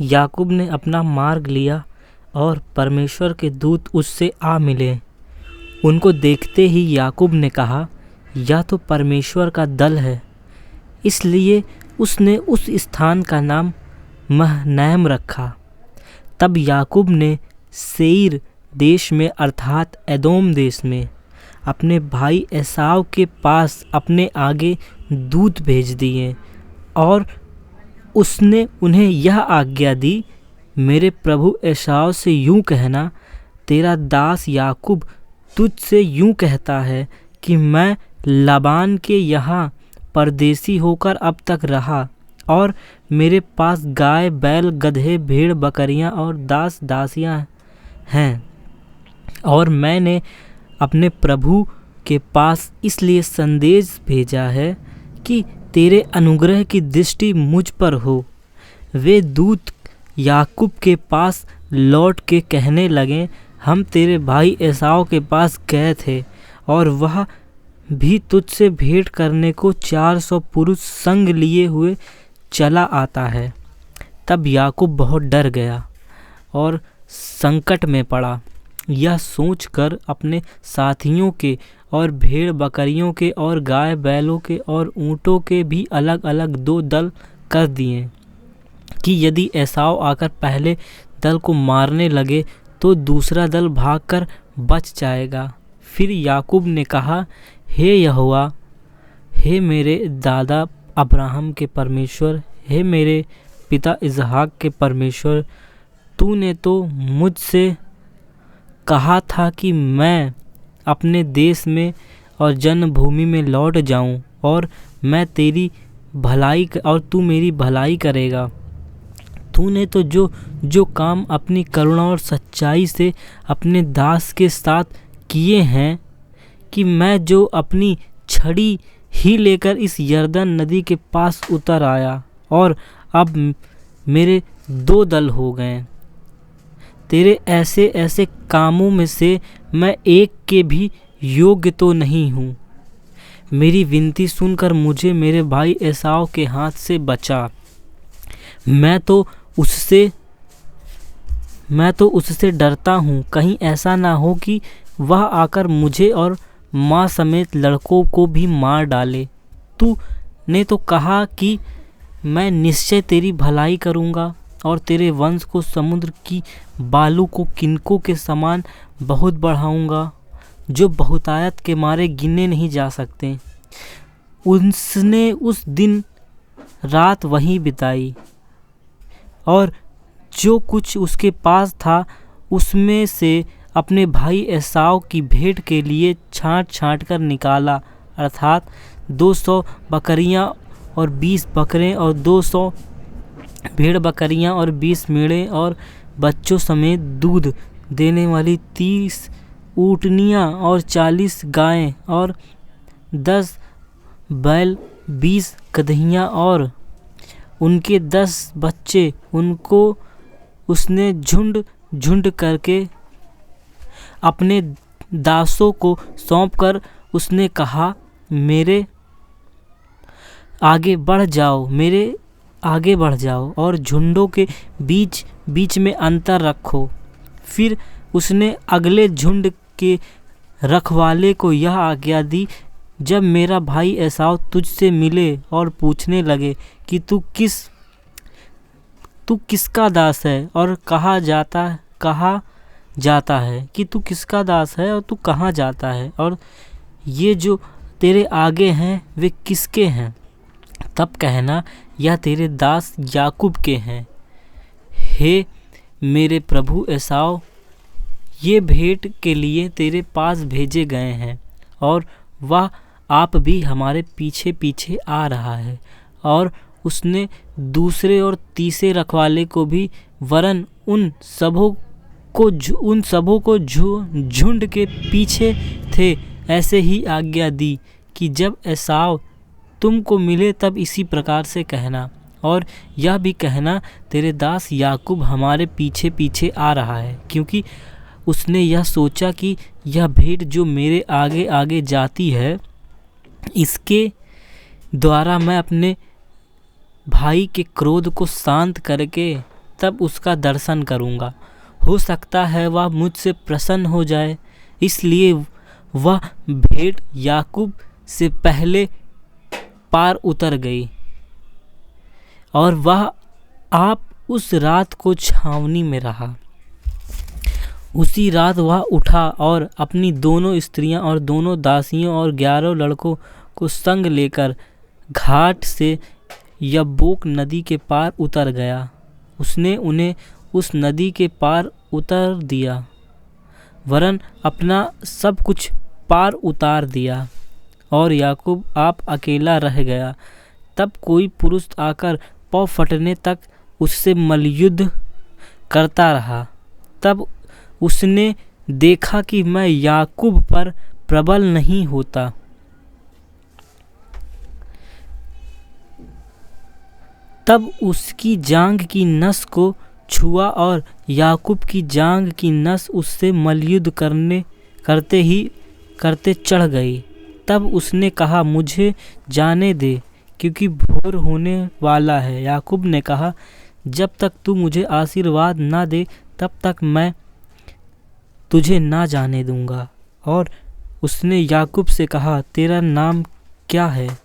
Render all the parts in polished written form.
याकूब ने अपना मार्ग लिया और परमेश्वर के दूत उससे आ मिले। उनको देखते ही याकूब ने कहा, यह तो परमेश्वर का दल है। इसलिए उसने उस स्थान का नाम महनैम रखा। तब याकूब ने सेईर देश में अर्थात एदोम देश में अपने भाई एसाव के पास अपने आगे दूत भेज दिए और उसने उन्हें यह आज्ञा दी, मेरे प्रभु एसाव से यूं कहना, तेरा दास याकूब तुझसे यूं कहता है कि मैं लाबान के यहाँ परदेसी होकर अब तक रहा और मेरे पास गाय बैल गधे भेड़ बकरियां और दास दासियां हैं, और मैंने अपने प्रभु के पास इसलिए संदेश भेजा है कि तेरे अनुग्रह की दृष्टि मुझ पर हो। वे दूत याकूब के पास लौट के कहने लगे, हम तेरे भाई एसाव के पास गए थे और वह भी तुझसे भेंट करने को 400 पुरुष संग लिए हुए चला आता है। तब याकूब बहुत डर गया और संकट में पड़ा। यह सोचकर अपने साथियों के और भेड़ बकरियों के और गाय बैलों के और ऊँटों के भी अलग अलग 2 दल कर दिए कि यदि एसाव आकर पहले दल को मारने लगे तो दूसरा दल भागकर बच जाएगा। फिर याकूब ने कहा, हे यहोवा, हे मेरे दादा अब्राहम के परमेश्वर, हे मेरे पिता इसहाक के परमेश्वर, तूने तो मुझसे कहा था कि मैं अपने देश में और जन्मभूमि में लौट जाऊं और मैं तेरी भलाई और तू मेरी भलाई करेगा। तूने तो जो काम अपनी करुणा और सच्चाई से अपने दास के साथ किए हैं कि मैं जो अपनी छड़ी ही लेकर इस यरदन नदी के पास उतर आया और अब मेरे 2 दल हो गए। तेरे ऐसे ऐसे कामों में से मैं एक के भी योग्य तो नहीं हूँ। मेरी विनती सुनकर मुझे मेरे भाई एसाव के हाथ से बचा। मैं तो उससे डरता हूँ, कहीं ऐसा ना हो कि वह आकर मुझे और माँ समेत लड़कों को भी मार डाले। तूने तो कहा कि मैं निश्चय तेरी भलाई करूँगा और तेरे वंश को समुद्र की बालू को किनकों के समान बहुत बढ़ाऊँगा, जो बहुतायत के मारे गिने नहीं जा सकते। उसने उस दिन रात वहीं बिताई और जो कुछ उसके पास था उसमें से अपने भाई एसाव की भेंट के लिए छाँट छाँट कर निकाला, अर्थात 200 बकरियां और 20 बकरे और 200 भेड़ बकरियां और 20 मेढ़े और बच्चों समेत दूध देने वाली 30 ऊँटनियाँ और 40 गायें और 10 बैल, 20 गदहियाँ और उनके 10 बच्चे। उनको उसने झुंड झुंड करके अपने दासों को सौंपकर उसने कहा, मेरे आगे बढ़ जाओ और झुंडों के बीच बीच में अंतर रखो। फिर उसने अगले झुंड के रखवाले को यह आज्ञा दी, जब मेरा भाई एसाव तुझसे मिले और पूछने लगे कि तू किसका दास है और कहाँ जाता है कि तू किसका दास है और तू कहाँ जाता है, और ये जो तेरे आगे हैं वे किसके हैं, तब कहना, यह तेरे दास याकूब के हैं। हे मेरे प्रभु एसाव, ये भेंट के लिए तेरे पास भेजे गए हैं और वह आप भी हमारे पीछे पीछे आ रहा है। और उसने दूसरे और तीसरे रखवाले को भी, वरन उन सबों को झुंड के पीछे थे ऐसे ही आज्ञा दी कि जब एसाव तुमको मिले तब इसी प्रकार से कहना, और यह भी कहना, तेरे दास याकूब हमारे पीछे पीछे आ रहा है, क्योंकि उसने यह सोचा कि यह भेंट जो मेरे आगे आगे जाती है, इसके द्वारा मैं अपने भाई के क्रोध को शांत करके तब उसका दर्शन करूँगा। हो सकता है वह मुझसे प्रसन्न हो जाए। इसलिए वह भेंट याकूब से पहले पार उतर गई और वह आप उस रात को छावनी में रहा। उसी रात वह उठा और अपनी दोनों स्त्रियां और दोनों दासियों और 11 लड़कों को संग लेकर घाट से यब्बोक नदी के पार उतर गया। उसने उन्हें उस नदी के पार उतर दिया, वरन अपना सब कुछ पार उतार दिया, और याकूब आप अकेला रह गया। तब कोई पुरुष आकर पाँव फटने तक उससे मल्लयुद्ध करता रहा। तब उसने देखा कि मैं याकूब पर प्रबल नहीं होता। तब उसकी जांघ की नस को छुआ और याकूब की जांघ की नस उससे मल्लयुद्ध करते चढ़ गई। तब उसने कहा, मुझे जाने दे, क्योंकि भोर होने वाला है। याकूब ने कहा, जब तक तू मुझे आशीर्वाद ना दे तब तक मैं तुझे ना जाने दूंगा। और उसने याकूब से कहा, तेरा नाम क्या है?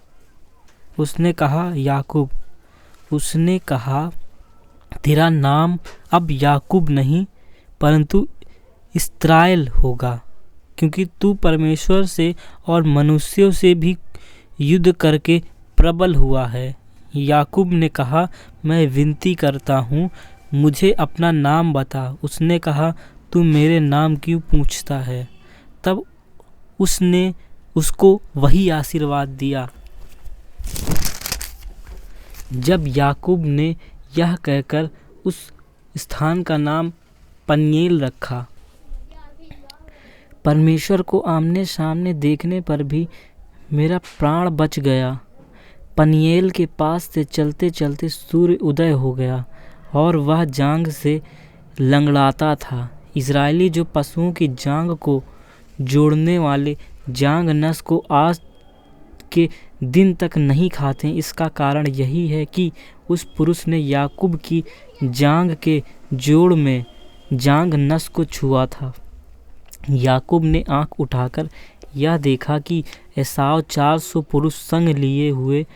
उसने कहा, याकूब। उसने कहा, तेरा नाम अब याकूब नहीं परंतु इस्राएल होगा, क्योंकि तू परमेश्वर से और मनुष्यों से भी युद्ध करके प्रबल हुआ है। याकूब ने कहा, मैं विनती करता हूँ, मुझे अपना नाम बता। उसने कहा, तू मेरे नाम क्यों पूछता है? तब उसने उसको वही आशीर्वाद दिया। जब याकूब ने यह कहकर उस स्थान का नाम पनीएल रखा। परमेश्वर को आमने सामने देखने पर भी मेरा प्राण बच गया। पनीएल के पास से चलते चलते सूर्य उदय हो गया और वह जांघ से लंगड़ाता था। इजरायली जो पशुओं की जांघ को जोड़ने वाले जांघ नस को आज के दिन तक नहीं खाते, इसका कारण यही है कि उस पुरुष ने याकूब की जांघ के जोड़ में जांघ नस को छुआ था। याकूब ने आंख उठाकर यह देखा कि एसाव 400 पुरुष संग लिए हुए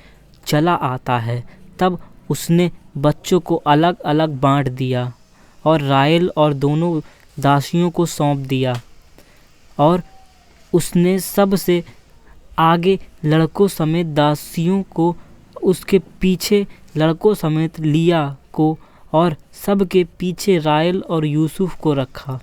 चला आता है। तब उसने बच्चों को अलग अलग बांट दिया और राहेल और दोनों दासियों को सौंप दिया, और उसने सबसे आगे लड़कों समेत दासियों को, उसके पीछे लड़कों समेत लिया को, और सबके पीछे राहेल और यूसुफ को रखा।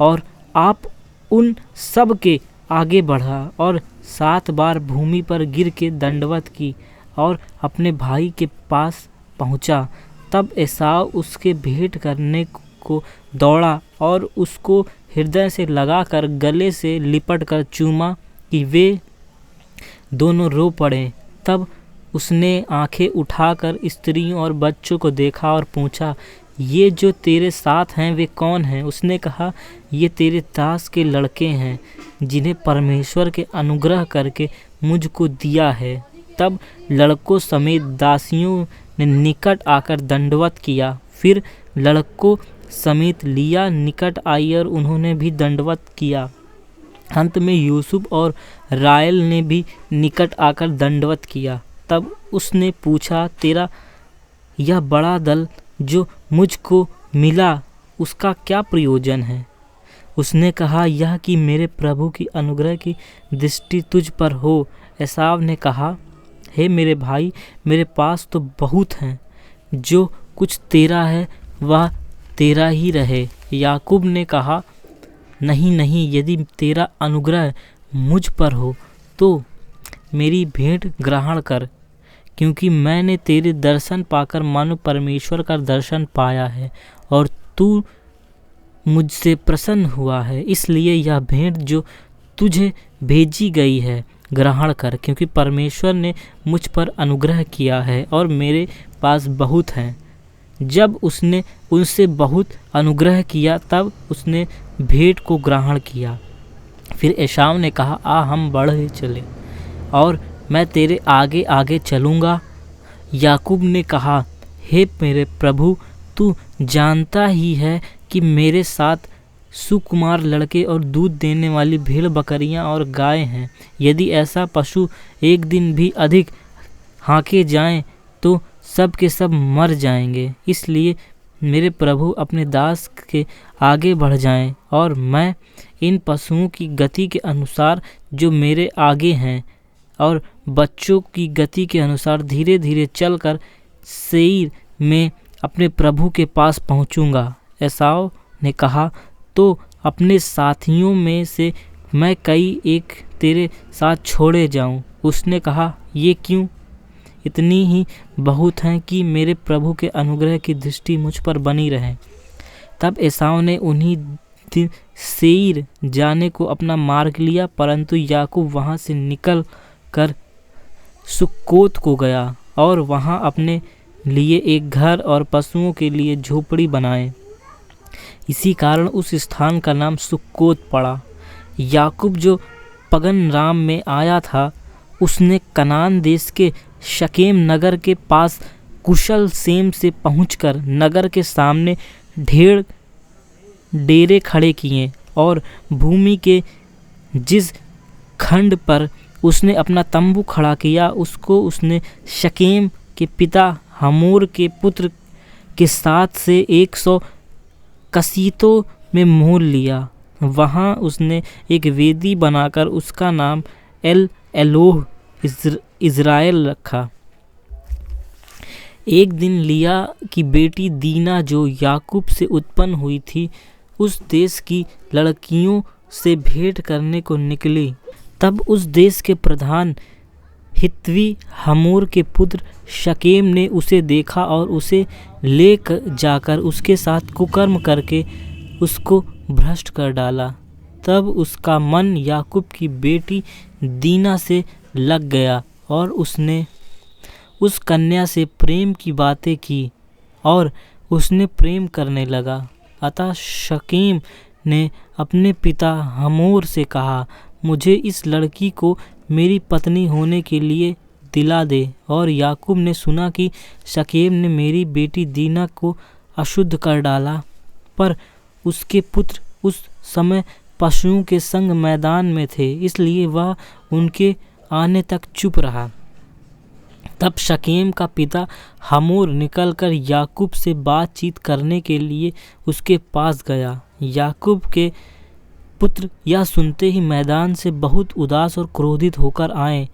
और आप उन सब के आगे बढ़ा और 7 बार भूमि पर गिर के दंडवत की और अपने भाई के पास पहुंचा। तब एसाव उसके भेंट करने को दौड़ा और उसको हृदय से लगाकर गले से लिपट कर चूमा कि वे दोनों रो पड़े। तब उसने आंखें उठाकर स्त्रियों और बच्चों को देखा और पूछा, ये जो तेरे साथ हैं वे कौन हैं? उसने कहा, ये तेरे दास के लड़के हैं, जिन्हें परमेश्वर के अनुग्रह करके मुझको दिया है। तब लड़कों समेत दासियों ने निकट आकर दंडवत किया। फिर लड़कों समेत लिया निकट आई और उन्होंने भी दंडवत किया। अंत में यूसुफ और राहेल ने भी निकट आकर दंडवत किया। तब उसने पूछा, तेरा यह बड़ा दल जो मुझको मिला, उसका क्या प्रयोजन है? उसने कहा, यह कि मेरे प्रभु की अनुग्रह की दृष्टि तुझ पर हो। एसाव ने कहा, हे मेरे भाई, मेरे पास तो बहुत हैं, जो कुछ तेरा है वह तेरा ही रहे। याकूब ने कहा, नहीं नहीं, यदि तेरा अनुग्रह मुझ पर हो तो मेरी भेंट ग्रहण कर, क्योंकि मैंने तेरे दर्शन पाकर मानो परमेश्वर का दर्शन पाया है और तू मुझसे प्रसन्न हुआ है। इसलिए यह भेंट जो तुझे भेजी गई है ग्रहण कर, क्योंकि परमेश्वर ने मुझ पर अनुग्रह किया है और मेरे पास बहुत हैं। जब उसने उनसे बहुत अनुग्रह किया तब उसने भेंट को ग्रहण किया। फिर एसाव ने कहा, आ हम बढ़े चले और मैं तेरे आगे आगे चलूँगा। याकूब ने कहा, हे मेरे प्रभु, तू जानता ही है कि मेरे साथ सुकुमार लड़के और दूध देने वाली भेड़ बकरियां और गाय हैं। यदि ऐसा पशु एक दिन भी अधिक हाँके जाएं तो सब के सब मर जाएंगे। इसलिए मेरे प्रभु अपने दास के आगे बढ़ जाएं और मैं इन पशुओं की गति के अनुसार जो मेरे आगे हैं और बच्चों की गति के अनुसार धीरे धीरे चलकर सेईर में अपने प्रभु के पास पहुंचूंगा। एसाव ने कहा, तो अपने साथियों में से मैं कई एक तेरे साथ छोड़े जाऊं। उसने कहा, ये क्यों? इतनी ही बहुत हैं कि मेरे प्रभु के अनुग्रह की दृष्टि मुझ पर बनी रहे। तब एसाव ने उन्हीं दिन सेईर जाने को अपना मार्ग लिया, परंतु याकूब वहां से निकल कर सुक्कोत को गया और वहां अपने लिए एक घर और पशुओं के लिए झोपड़ी बनाए। इसी कारण उस स्थान का नाम सुक्कोत पड़ा। याकूब जो पगन राम में आया था, उसने कनान देश के शकेम नगर के पास कुशल सेम से पहुंचकर नगर के सामने ढेर डेरे खड़े किए और भूमि के जिस खंड पर उसने अपना तंबू खड़ा किया उसको उसने शकेम के पिता हमोर के पुत्र के साथ से 100 कसीतों में मोल लिया। वहाँ उसने एक वेदी बनाकर उसका नाम एल एलोह इज़राइल रखा। एक दिन लिया की बेटी दीना जो याकूब से उत्पन्न हुई थी, उस देश की लड़कियों से भेंट करने को निकली। तब उस देश के प्रधान हित्वी हमोर के पुत्र शकेम ने उसे देखा और उसे ले जाकर उसके साथ कुकर्म करके उसको भ्रष्ट कर डाला। तब उसका मन याकूब की बेटी दीना से लग गया और उसने उस कन्या से प्रेम की बातें की और उसने प्रेम करने लगा। अतः शकेम ने अपने पिता हमोर से कहा, मुझे इस लड़की को मेरी पत्नी होने के लिए दिला दे। और याकूब ने सुना कि शकेम ने मेरी बेटी दीना को अशुद्ध कर डाला, पर उसके पुत्र उस समय पशुओं के संग मैदान में थे, इसलिए वह उनके आने तक चुप रहा। तब शकेम का पिता हमोर निकलकर याकूब से बातचीत करने के लिए उसके पास गया। याकूब के पुत्र यह सुनते ही मैदान से बहुत उदास और क्रोधित होकर आए,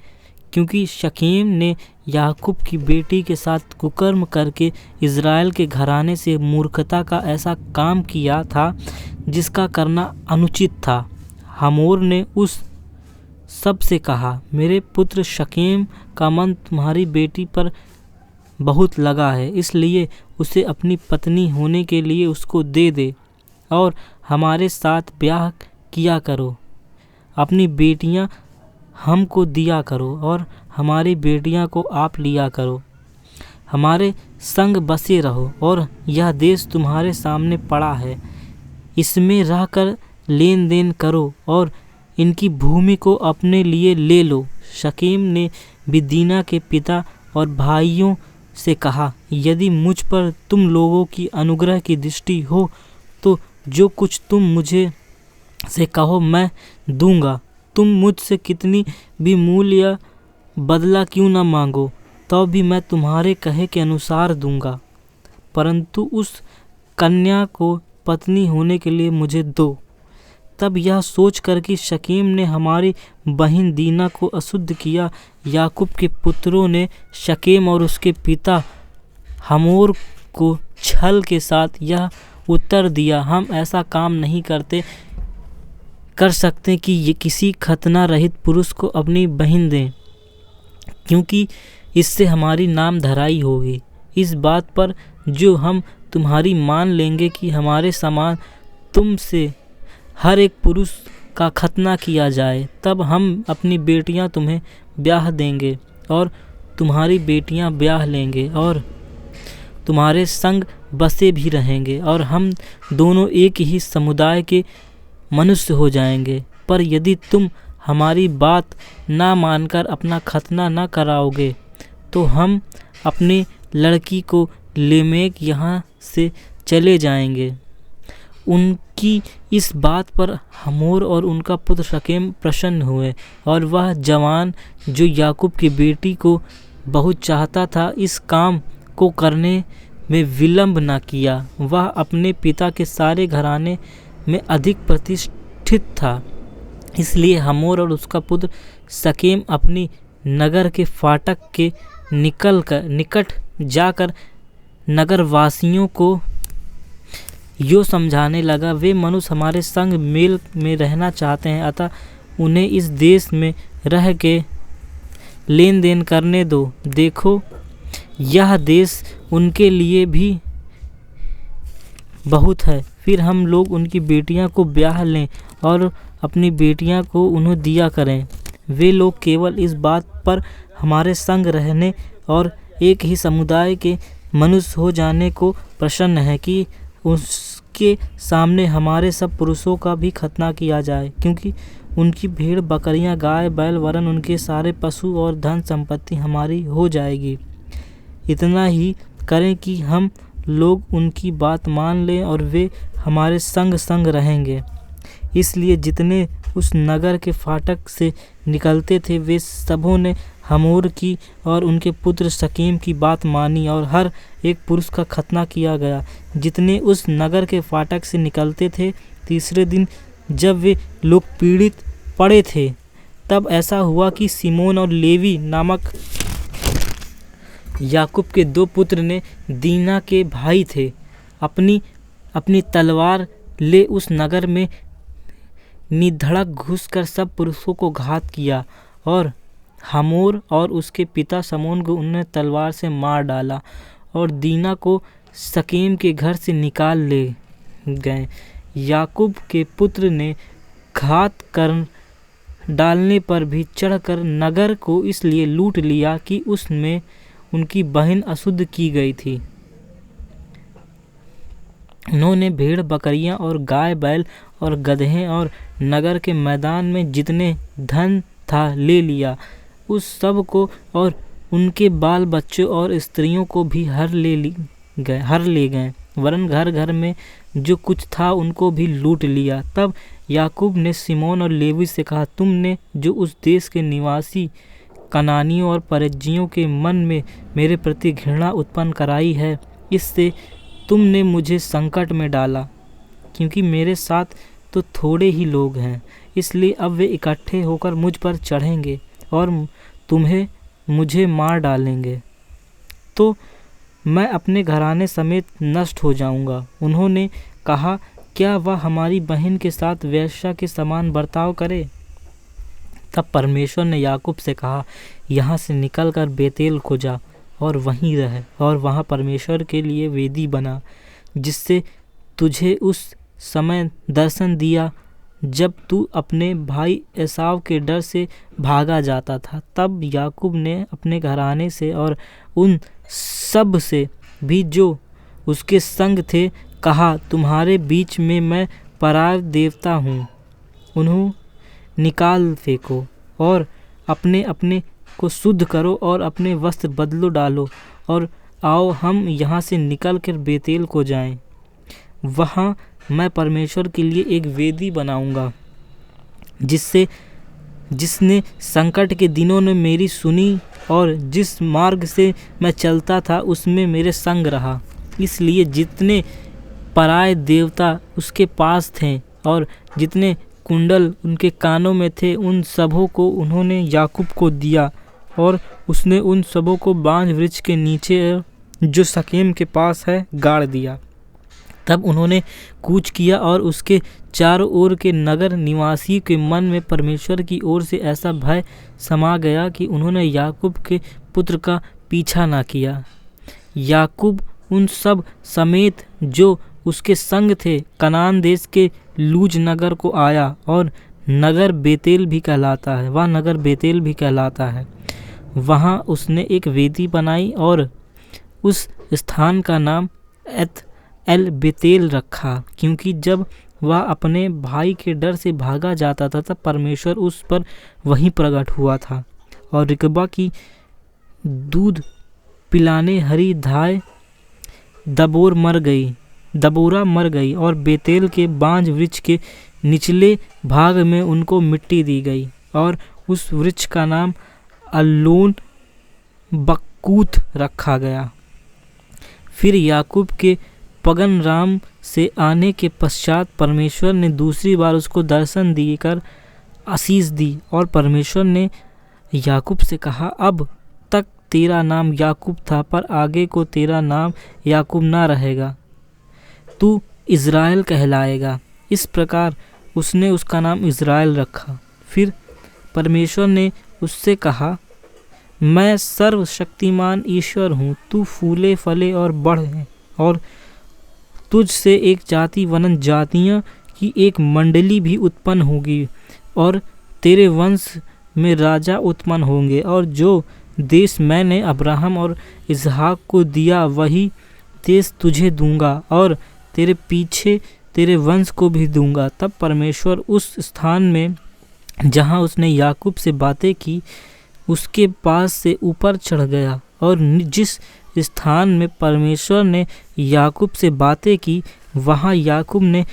क्योंकि शकेम ने याकूब की बेटी के साथ कुकर्म करके इज़राइल के घराने से मूर्खता का ऐसा काम किया था जिसका करना अनुचित था। हमोर ने उस सब से कहा, मेरे पुत्र शकेम का मन तुम्हारी बेटी पर बहुत लगा है, इसलिए उसे अपनी पत्नी होने के लिए उसको दे दे और हमारे साथ ब्याह किया करो। अपनी बेटियां हमको दिया करो और हमारी बेटियां को आप लिया करो। हमारे संग बसे रहो और यह देश तुम्हारे सामने पड़ा है, इसमें रहकर लेन देन करो और इनकी भूमि को अपने लिए ले लो। शकेम ने भी दीना के पिता और भाइयों से कहा, यदि मुझ पर तुम लोगों की अनुग्रह की दृष्टि हो तो जो कुछ तुम मुझे से कहो मैं दूंगा। तुम मुझसे कितनी भी मूल्य या बदला क्यों न मांगो, तो भी मैं तुम्हारे कहे के अनुसार दूंगा, परंतु उस कन्या को पत्नी होने के लिए मुझे दो। तब यह सोचकर कि शकेम ने हमारी बहन दीना को अशुद्ध किया, याकूब के पुत्रों ने शकेम और उसके पिता हमोर को छल के साथ यह उत्तर दिया, हम ऐसा काम नहीं कर सकते कि ये किसी खतना रहित पुरुष को अपनी बहन दें, क्योंकि इससे हमारी नाम धराई होगी। इस बात पर जो हम तुम्हारी मान लेंगे कि हमारे समान तुमसे हर एक पुरुष का खतना किया जाए, तब हम अपनी बेटियां तुम्हें ब्याह देंगे और तुम्हारी बेटियां ब्याह लेंगे और तुम्हारे संग बसे भी रहेंगे और हम दोनों एक ही समुदाय के मनुष्य हो जाएंगे। पर यदि तुम हमारी बात ना मानकर अपना खतना ना कराओगे तो हम अपनी लड़की को लेमेक यहाँ से चले जाएंगे। उनकी इस बात पर हमोर और उनका पुत्र शकेम प्रसन्न हुए, और वह जवान जो याकूब की बेटी को बहुत चाहता था, इस काम को करने में विलंब न किया। वह अपने पिता के सारे घराने में अधिक प्रतिष्ठित था, इसलिए हमोर और उसका पुत्र शकेम अपनी नगर के फाटक के निकट जाकर नगरवासियों को यो समझाने लगा, वे मनुष्य हमारे संग मेल में रहना चाहते हैं, अतः उन्हें इस देश में रह के लेन देन करने दो। देखो, यह देश उनके लिए भी बहुत है। फिर हम लोग उनकी बेटियां को ब्याह लें और अपनी बेटियां को उन्हें दिया करें। वे लोग केवल इस बात पर हमारे संग रहने और एक ही समुदाय के मनुष्य हो जाने को प्रसन्न है कि उसके सामने हमारे सब पुरुषों का भी खतना किया जाए, क्योंकि उनकी भेड़ बकरियां, गाय बैल वरन उनके सारे पशु और धन संपत्ति हमारी हो जाएगी। इतना ही करें कि हम लोग उनकी बात मान लें और वे हमारे संग संग रहेंगे। इसलिए जितने उस नगर के फाटक से निकलते थे, वे सबों ने हमोर की और उनके पुत्र शकेम की बात मानी, और हर एक पुरुष का खतना किया गया। जितने उस नगर के फाटक से निकलते थे, तीसरे दिन जब वे लोग पीड़ित पड़े थे, तब ऐसा हुआ कि सिमोन और लेवी नामक याकूब के 2 पुत्र ने, दीना के भाई थे, अपनी तलवार ले उस नगर में निधड़क घुसकर सब पुरुषों को घात किया, और हमोर और उसके पिता समोन को उन्होंने तलवार से मार डाला और दीना को शकेम के घर से निकाल ले गए। याकूब के पुत्र ने घात कर डालने पर भी चढ़कर नगर को इसलिए लूट लिया कि उसमें उनकी बहन अशुद्ध की गई थी। उन्होंने भेड़ बकरियां और गाय बैल और गधे और नगर के मैदान में जितने धन था ले लिया। उस सब को और उनके बाल बच्चों और स्त्रियों को भी हर ले गए, वरन घर घर में जो कुछ था उनको भी लूट लिया। तब याकूब ने सिमोन और लेवी से कहा, तुमने जो उस देश के निवासी कनानियों और परिज्जियों के मन में मेरे प्रति घृणा उत्पन्न कराई है, इससे तुमने मुझे संकट में डाला, क्योंकि मेरे साथ तो थोड़े ही लोग हैं। इसलिए अब वे इकट्ठे होकर मुझ पर चढ़ेंगे और मुझे मार डालेंगे, तो मैं अपने घराने समेत नष्ट हो जाऊंगा। उन्होंने कहा, क्या वह हमारी बहन के साथ वेश्या के समान बर्ताव करे? तब परमेश्वर ने याकूब से कहा, यहाँ से निकलकर बेतेल को जा और वहीं रह, और वहाँ परमेश्वर के लिए वेदी बना, जिससे तुझे उस समय दर्शन दिया जब तू अपने भाई एसाव के डर से भागा जाता था। तब याकूब ने अपने घराने से और उन सब से भी जो उसके संग थे कहा, तुम्हारे बीच में मैं पराय देवता हूँ, उन्हें निकाल फेंको और अपने अपने को शुद्ध करो और अपने वस्त्र बदलो डालो, और आओ हम यहाँ से निकल कर बेतेल को जाएं। वहाँ मैं परमेश्वर के लिए एक वेदी बनाऊंगा, जिसने संकट के दिनों में मेरी सुनी और जिस मार्ग से मैं चलता था उसमें मेरे संग रहा। इसलिए जितने पराय देवता उसके पास थे और जितने कुंडल उनके कानों में थे, उन सबों को उन्होंने याकूब को दिया, और उसने उन सबों को बांज वृक्ष के नीचे जो शकेम के पास है गाड़ दिया। तब उन्होंने कूच किया और उसके चारों ओर के नगर निवासी के मन में परमेश्वर की ओर से ऐसा भय समा गया कि उन्होंने याकूब के पुत्र का पीछा न किया। याकूब उन सब समेत जो उसके संग थे कनान देश के लूज नगर को आया, और नगर बेतेल भी कहलाता है, वह नगर बेतेल भी कहलाता है। वहाँ उसने एक वेदी बनाई और उस स्थान का नाम एल बेतेल रखा, क्योंकि जब वह अपने भाई के डर से भागा जाता था तब परमेश्वर उस पर वहीं प्रकट हुआ था। और रिकबा की दूध पिलाने हरी धाय दबोरा मर गई और बेतेल के बांज वृक्ष के निचले भाग में उनको मिट्टी दी गई और उस वृक्ष का नाम अल्लोन बक्कूत रखा गया। फिर याकूब के पगन राम से आने के पश्चात परमेश्वर ने दूसरी बार उसको दर्शन देकर आशीष दी और परमेश्वर ने याकूब से कहा, अब तक तेरा नाम याकूब था, पर आगे को तेरा नाम याकूब ना रहेगा, तू इज़राइल कहलाएगा। इस प्रकार उसने उसका नाम इज़राइल रखा। फिर परमेश्वर ने उससे कहा, मैं सर्वशक्तिमान ईश्वर हूँ, तू फूले फले और बढ़े और तुझ से एक जाति वनन जातियों की एक मंडली भी उत्पन्न होगी और तेरे वंश में राजा उत्पन्न होंगे, और जो देश मैंने अब्राहम और इसहाक को दिया वही देश तुझे दूंगा और तेरे पीछे तेरे वंश को भी दूंगा। तब परमेश्वर उस स्थान में जहाँ उसने याकूब से बातें की उसके पास से ऊपर चढ़ गया, और जिस स्थान में परमेश्वर ने याकूब से बातें की वहाँ याकूब ने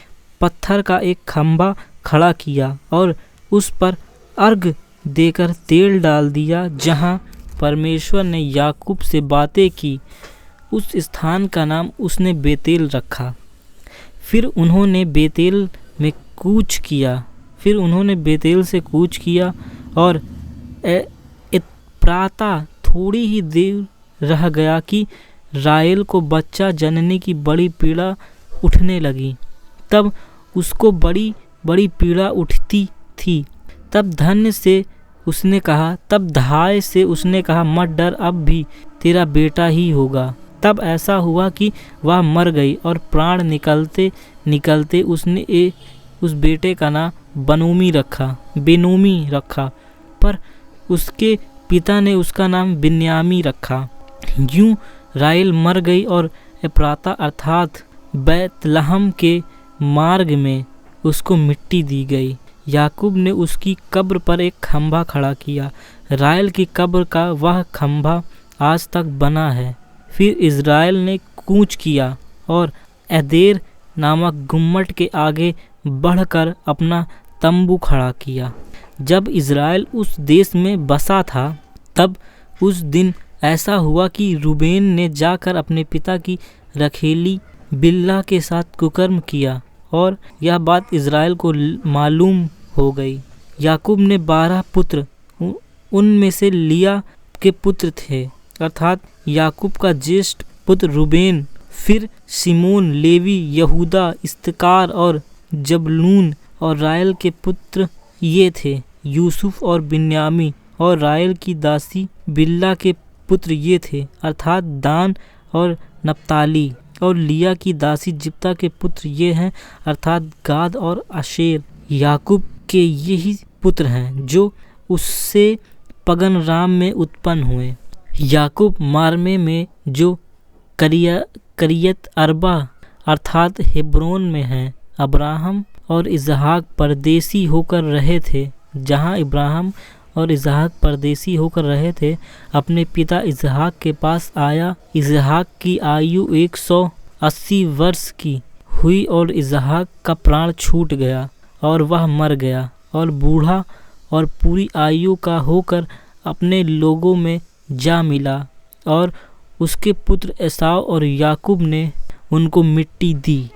पत्थर का एक खंभा खड़ा किया और उस पर अर्घ देकर तेल डाल दिया। जहाँ परमेश्वर ने याकूब से बातें की उस स्थान का नाम उसने बेतेल रखा। फिर उन्होंने बेतेल से कूच किया और प्रातः थोड़ी ही देर रह गया कि राहेल को बच्चा जनने की बड़ी पीड़ा उठने लगी। तब उसको बड़ी बड़ी पीड़ा उठती थी। तब धाय से उसने कहा, मत डर, अब भी तेरा बेटा ही होगा। तब ऐसा हुआ कि वह मर गई और प्राण निकलते निकलते उसने उस बेटे का नाम बेनोमी रखा, पर उसके पिता ने उसका नाम बिन्यामी रखा। यूं राहेल मर गई और एप्राता अर्थात बैतलहम के मार्ग में उसको मिट्टी दी गई। याकूब ने उसकी कब्र पर एक खंभा खड़ा किया। राहेल की कब्र का वह खंभा आज तक बना है। फिर इज़राइल ने कूच किया और एदेर नामक गुम्मट के आगे बढ़कर अपना तंबू खड़ा किया। जब इज़राइल उस देश में बसा था तब उस दिन ऐसा हुआ कि रूबेन ने जाकर अपने पिता की रखेली बिल्हा के साथ कुकर्म किया और यह बात इज़राइल को मालूम हो गई। याकूब ने 12 पुत्र, उनमें से लिया के पुत्र थे, अर्थात याकूब का ज्येष्ठ पुत्र रूबेन, फिर सिमोन, लेवी, यहूदा, इस्साकार और जबूलून, और राहेल के पुत्र ये थे यूसुफ और बिन्यामी, और राहेल की दासी बिल्हा के पुत्र ये थे, अर्थात दान और नप्ताली, और लिया की दासी जिप्ता के पुत्र ये हैं, अर्थात गाद और आशेर। याकूब के यही पुत्र हैं जो उससे पगन राम में उत्पन्न हुए। याकूब मारमे में जो करियत अरबा अर्थात हेब्रोन में है, अब्राहम और इसहाक परदेसी होकर रहे थे। जहाँ इब्राहिम और इसहाक परदेसी होकर रहे थे, अपने पिता इसहाक के पास आया। इसहाक की आयु 180 वर्ष की हुई और इसहाक का प्राण छूट गया और वह मर गया और बूढ़ा और पूरी आयु का होकर अपने लोगों में जा मिला, और उसके पुत्र एसाव और याकूब ने उनको मिट्टी दी।